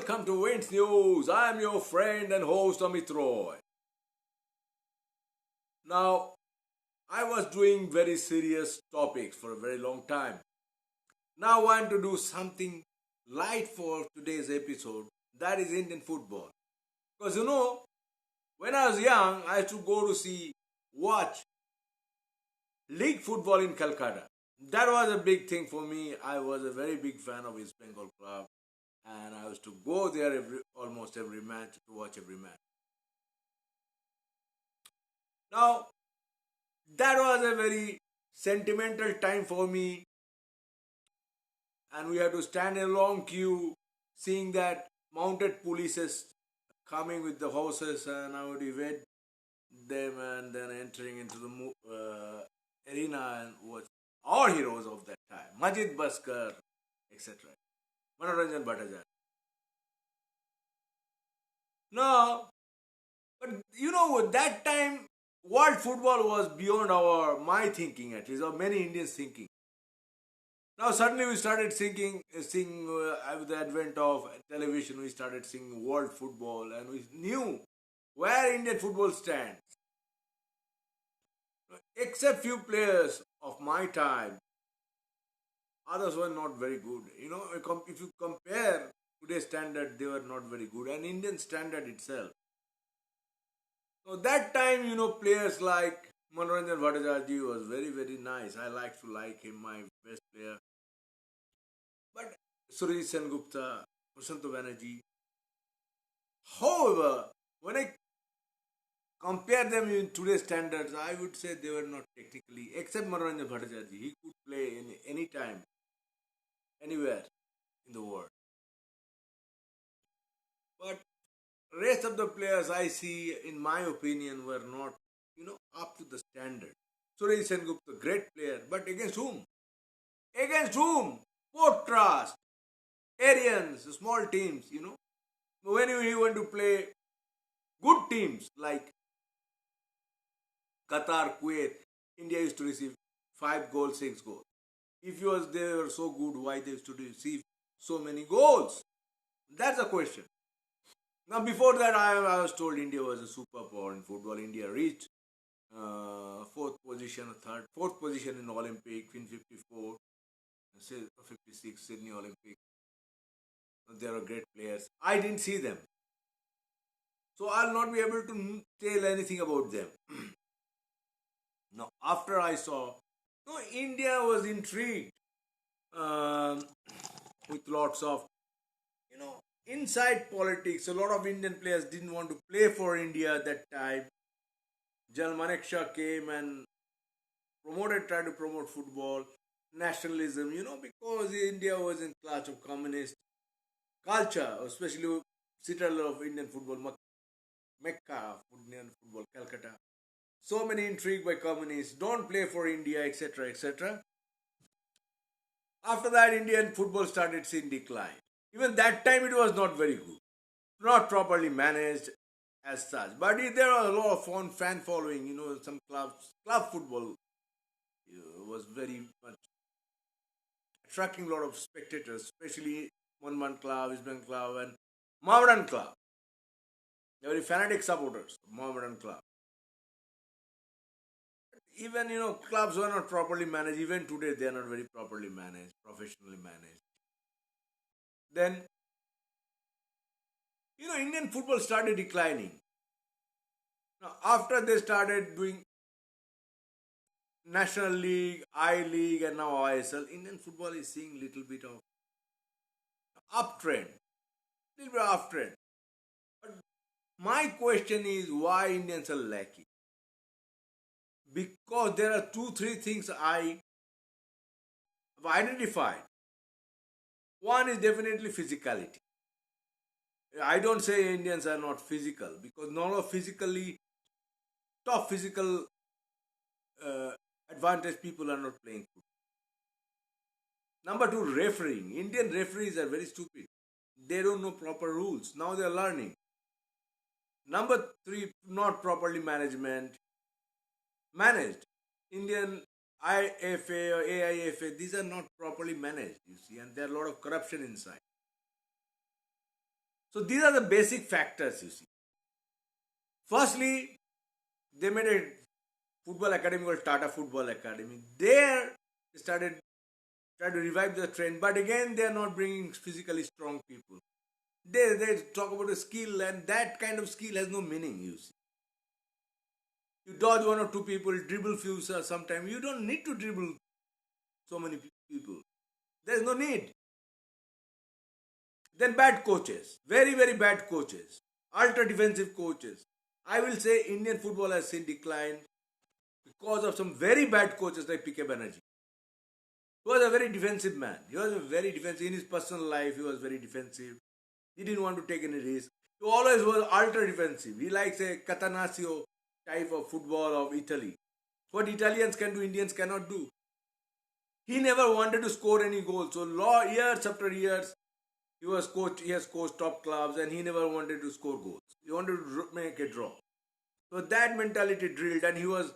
welcome to Wins News. I am your friend and host Amit Roy. Now, I was doing very serious topics for a very long time. Now I want to do something light for today's episode, that is Indian football. Because when I was young, I used to go to watch league football in Calcutta. That was a big thing for me. I was a very big fan of East Bengal club, and I used to go there almost every match to watch every match. Now, that was a very sentimental time for me, and we had to stand in a long queue seeing that mounted polices coming with the horses, and I would evade them and then entering into the arena and watch our heroes of that time, Majid Baskar, etc. Manoranjan Bhattacharya. No, but that time world football was beyond my thinking, at least, or many Indians thinking. Now suddenly we started seeing with the advent of television, we started seeing world football, and we knew where Indian football stands. Except few players of my time, others were not very good. If you compare today's standard, they were not very good, and Indian standard itself. So that time, players like Manoranjan Bhattacharya was very, very nice. I like to like him, my best player. But Suresh Sengupta, Prashant Banerjee. However, when I compare them in today's standards, I would say they were not technically, except Manoranjan Bhattacharya. He could play in any time, anywhere in the world. But rest of the players I see, in my opinion, were not, up to the standard. Suresh Sengupta, great player, but against whom? Against whom? Port Trust, Aryans, small teams. When you want to play good teams like Qatar, Kuwait, India used to receive 5 goals, 6 goals. If they were so good, why they used to receive so many goals? That's a question. Now, before that, I was told India was a superpower in football. India reached fourth position in Olympic in 54, 56 Sydney Olympic. They are great players. I didn't see them, so I'll not be able to tell anything about them. Now, after I saw, no, India was intrigued um, with lots of, inside politics. A lot of Indian players didn't want to play for India at that time. Jal Manekshaw came and tried to promote football, nationalism, because India was in clutch of communist culture, especially citadel of Indian football, Mecca of Indian football, Calcutta. So many intrigue by communists, don't play for India, etc., etc. After that, Indian football started seeing decline. Even that time, it was not very good, not properly managed as such. But there was a lot of fan following. Some club football was very much attracting a lot of spectators, especially Monman Club, East Bengal Club, and Mohammedan Club. They were very fanatic supporters of Mohammedan Club. Even clubs were not properly managed. Even today, they are not very properly managed, professionally managed. Then Indian football started declining. Now, after they started doing National League, I League, and now ISL, Indian football is seeing little bit of uptrend. Little bit of uptrend. But my question is, why Indians are lacking? Because there are 2-3 things I have identified. One is definitely physicality. I don't say Indians are not physical, because none of top physical advantage people are not playing football. Number 2, refereeing. Indian referees are very stupid. They don't know proper rules. Now they are learning. Number 3, not properly managed. Indian IFA or AIFA, these are not properly managed, you see, and there are a lot of corruption inside. So these are the basic factors you see. Firstly, they made a football academy called Tata Football Academy. There they started try to revive the trend, but again they are not bringing physically strong people. They talk about a skill, and that kind of skill has no meaning. You see, you dodge one or two people, dribble few sometimes. You don't need to dribble so many people. There's no need. Then bad coaches, very bad coaches, ultra defensive coaches. I will say Indian football has seen decline because of some very bad coaches like PK Banerjee. He was a very defensive man. He was a very defensive in his personal life. He was very defensive. He didn't want to take any risk. He always was ultra defensive. He likes a Catanaccio type of football of Italy. What Italians can do, Indians cannot do. He never wanted to score any goals. So years after years, he has coached top clubs, and he never wanted to score goals. He wanted to make a draw. So that mentality drilled, and he was,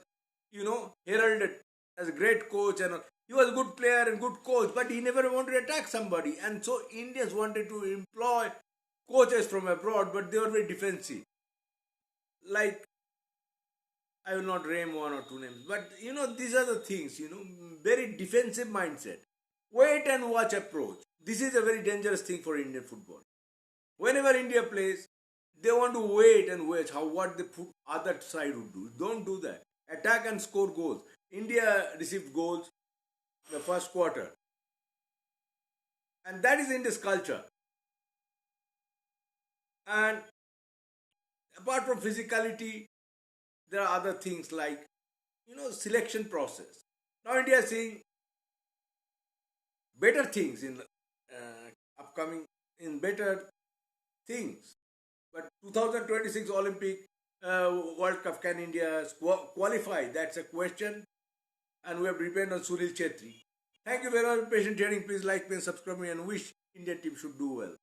heralded as a great coach, and he was a good player and good coach, but he never wanted to attack somebody. And so Indians wanted to employ coaches from abroad, but they were very defensive. Like, I will not name one or two names, but these are the things, very defensive mindset. Wait and watch approach. This is a very dangerous thing for Indian football. Whenever India plays, they want to wait and watch what the other side would do. Don't do that. Attack and score goals. India received goals in the first quarter. And that is India's culture. And apart from physicality, there are other things like, selection process. Now India is seeing better things in upcoming, in better things. But 2026 Olympic World Cup, can India qualify? That's a question. And we have depend on Sunil Chetri. Thank you very much for patient hearing. Please like me and subscribe me, and wish Indian team should do well.